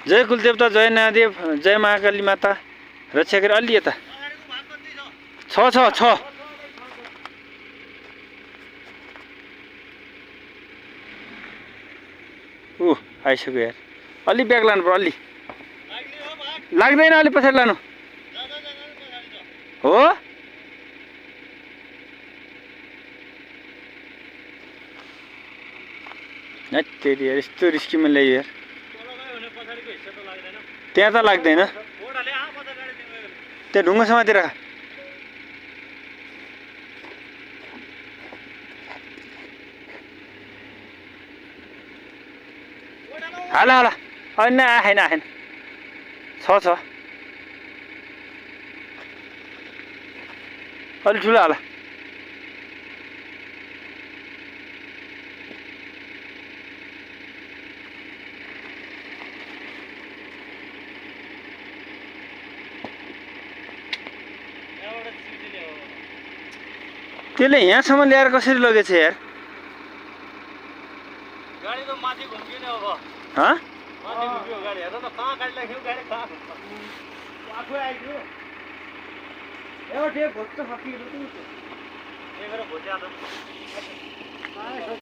जय कुलदेवता, जय महादेव, जय महाकाली माता, रक्षा गरी। अलि यता छ छ छ आइसक्यो यार। अलि ब्याग लानु पर्यो, अलि लाग्दैन, अलि पछाडि लानु हो। तेरि यार, यस्तो रिस्कीमा ल्यायो यार। त्यहाँ त लाग्दैन, त्यहाँ ढुङ्गा समातिर। हाला हाला होइन, आएन आएन, छ अलि ठुलो हाला। त्यसले यहाँसम्म ल्याएर कसरी लगेछ यार? गाडी त माथि घुम्कियो नि अब। हाँ? माथि घुम्कियो गाडी, हेर त कहाँ गाडी लाग्यो, गाडी कहाँ आफै आइदियो। एउटा टेप भोट त सकियो त। त्यही भएर भोट जाँदा